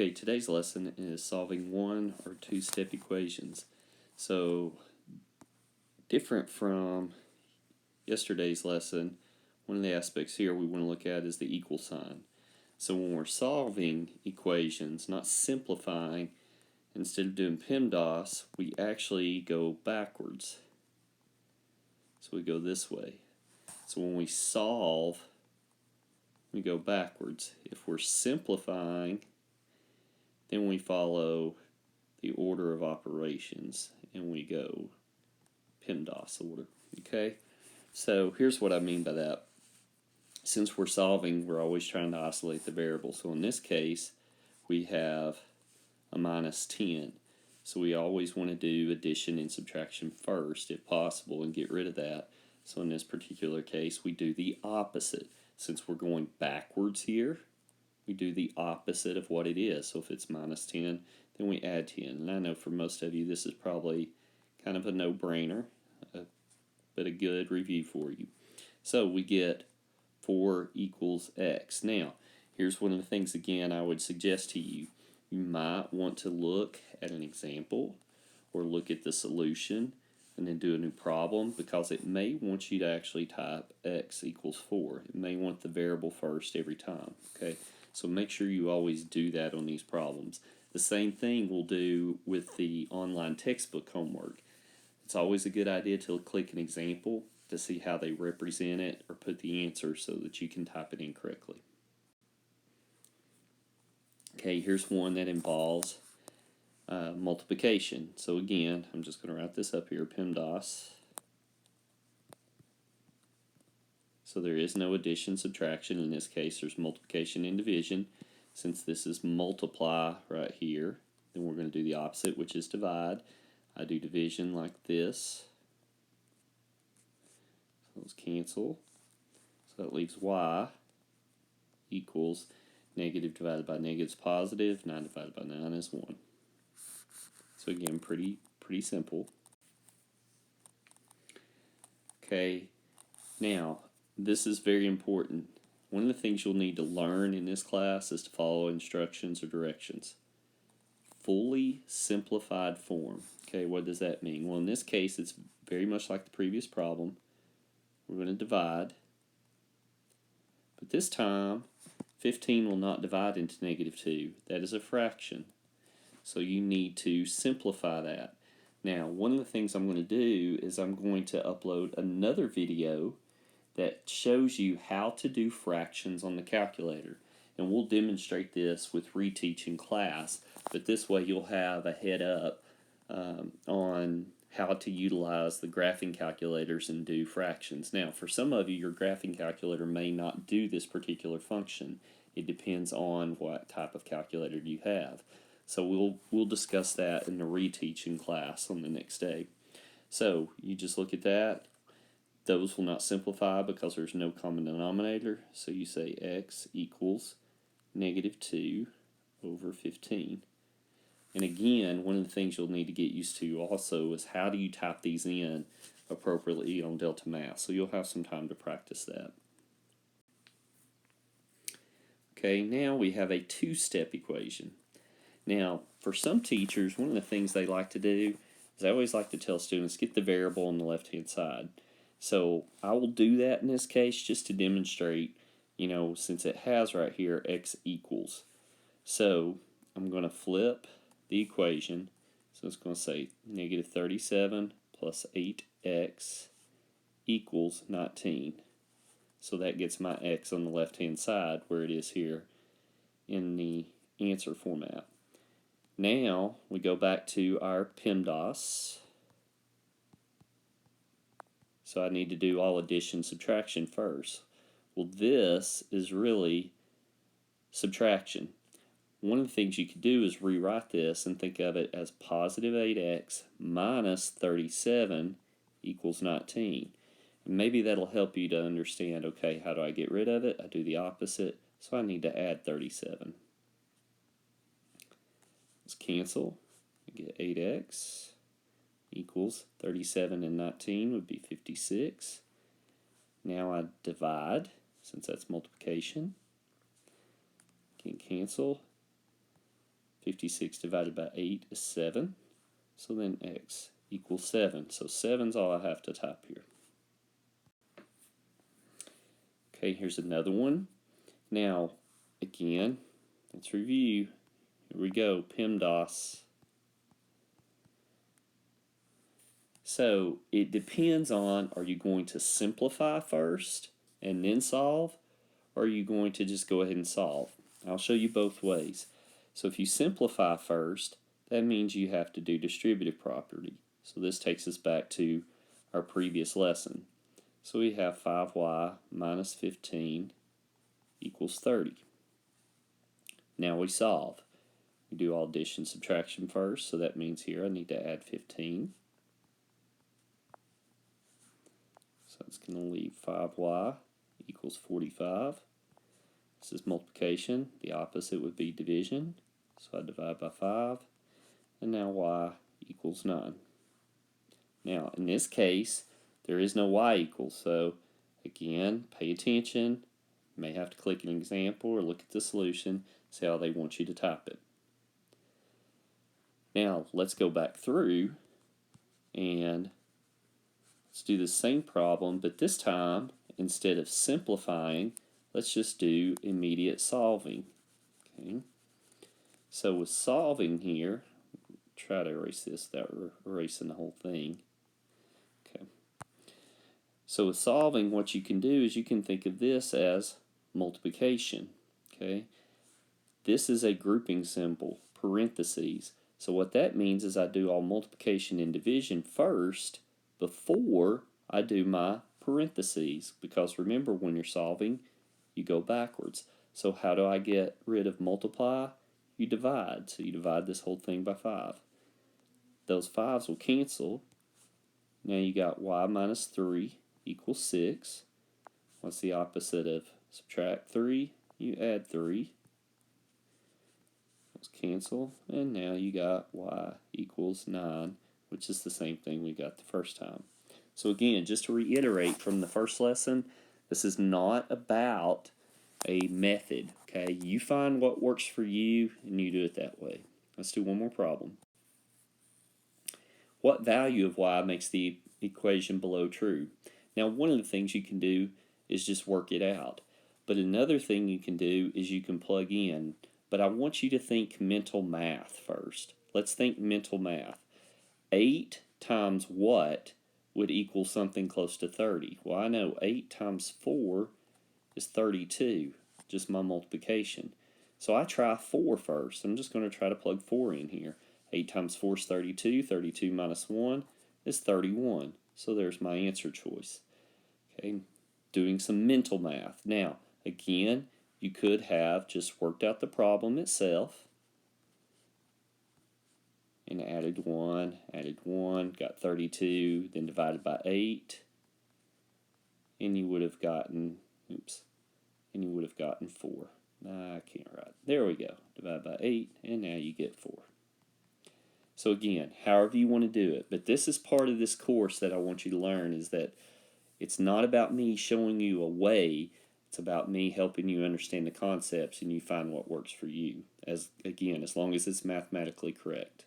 Okay, today's lesson is solving one or two-step equations. So, different from yesterday's lesson, one of the aspects here we want to look at is the equal sign. So when we're solving equations, not simplifying, instead of doing PEMDAS, we actually go backwards. So we go this way. So when we solve, we go backwards. If we're simplifying, then we follow the order of operations and we go PEMDAS order. Okay, so here's what I mean by that. Since we're solving, we're always trying to isolate the variable. So in this case, we have a minus 10. So we always want to do addition and subtraction first, if possible, and get rid of that. So in this particular case, we do the opposite. Since we're going backwards here, we do the opposite of what it is. So if it's minus 10, then we add 10. And I know for most of you, this is probably kind of a no-brainer, but a good review for you. So we get 4 equals x. Now, here's one of the things, again, I would suggest to you. You might want to look at an example or look at the solution and then do a new problem, because it may want you to actually type x equals 4. It may want the variable first every time. Okay, so make sure you always do that on these problems. The same thing we'll do with the online textbook homework. It's always a good idea to click an example to see how they represent it or put the answer so that you can type it in correctly. Okay, here's one that involves multiplication. So again, I'm just going to write this up here, PEMDAS. So there is no addition, subtraction. In this case, there's multiplication and division. Since this is multiply right here, then we're going to do the opposite, which is divide. I do division like this. So those cancel. So that leaves y equals negative divided by negative is positive. 9 divided by 9 is 1. So again, pretty simple. Okay, now this is very important. One of the things you'll need to learn in this class is to follow instructions or directions. Fully simplified form. Okay, what does that mean? Well, in this case, it's very much like the previous problem. We're going to divide. But this time, 15 will not divide into negative 2. That is a fraction. So you need to simplify that. Now, one of the things I'm going to do is I'm going to upload another video that shows you how to do fractions on the calculator. And we'll demonstrate this with reteach in class, but this way you'll have a head up on how to utilize the graphing calculators and do fractions. Now, for some of you, your graphing calculator may not do this particular function. It depends on what type of calculator you have. So we'll discuss that in the reteach in class on the next day. So you just look at that. Those will not simplify because there's no common denominator. So you say x equals negative 2 over 15. And again, one of the things you'll need to get used to also is how do you type these in appropriately on Delta Math. So you'll have some time to practice that. Okay, now we have a two-step equation. Now, for some teachers, one of the things they like to do is I always like to tell students, get the variable on the left-hand side. So I will do that in this case just to demonstrate, since it has right here x equals. So I'm going to flip the equation. So it's going to say negative 37 plus 8x equals 19. So that gets my x on the left-hand side where it is here in the answer format. Now we go back to our PEMDAS. So I need to do all addition subtraction first. Well, this is really subtraction. One of the things you could do is rewrite this and think of it as positive 8x minus 37 equals 19. And maybe that'll help you to understand, okay, how do I get rid of it? I do the opposite, so I need to add 37. Let's cancel. I get 8x equals 37 and 19 would be 56. Now I divide, since that's multiplication. Can cancel. 56 divided by 8 is 7. So then x equals 7. So 7's all I have to type here. Okay, here's another one. Now, again, let's review. Here we go, PEMDAS. So it depends on, are you going to simplify first and then solve, or are you going to just go ahead and solve? I'll show you both ways. So if you simplify first, that means you have to do distributive property. So this takes us back to our previous lesson. So we have 5y minus 15 equals 30. Now we solve. We do all addition subtraction first, so that means here I need to add 15. So it's going to leave 5y equals 45. This is multiplication. The opposite would be division. So I divide by 5. And now y equals 9. Now, in this case, there is no y equals. So, again, pay attention. You may have to click an example or look at the solution, see how they want you to type it. Now, let's go back through and let's do the same problem, but this time, instead of simplifying, let's just do immediate solving. Okay. So with solving here, try to erase this without erasing the whole thing. Okay. So with solving, what you can do is you can think of this as multiplication. Okay. This is a grouping symbol, parentheses. So what that means is I do all multiplication and division first before I do my parentheses. Because remember, when you're solving, you go backwards. So how do I get rid of multiply? You divide. So you divide this whole thing by 5. Those 5's will cancel. Now you got y minus 3 equals 6. What's the opposite of subtract 3? You add 3. Those cancel. And now you got y equals 9, which is the same thing we got the first time. So again, just to reiterate from the first lesson, this is not about a method, okay? You find what works for you and you do it that way. Let's do one more problem. What value of y makes the equation below true? Now, one of the things you can do is just work it out. But another thing you can do is you can plug in. But I want you to think mental math first. Let's think mental math. 8 times what would equal something close to 30? Well, I know 8 times 4 is 32, just my multiplication. So I try 4 first. I'm just going to try to plug 4 in here. 8 times 4 is 32. 32 minus 1 is 31. So there's my answer choice. Okay, doing some mental math. Now, again, you could have just worked out the problem itself and added 1, got 32, then divided by 8, and you would have gotten, and you would have gotten 4. I can't write. There we go. Divide by 8, and now you get 4. So again, however you want to do it, but this is part of this course that I want you to learn, is that it's not about me showing you a way. It's about me helping you understand the concepts and you find what works for you. As long as it's mathematically correct.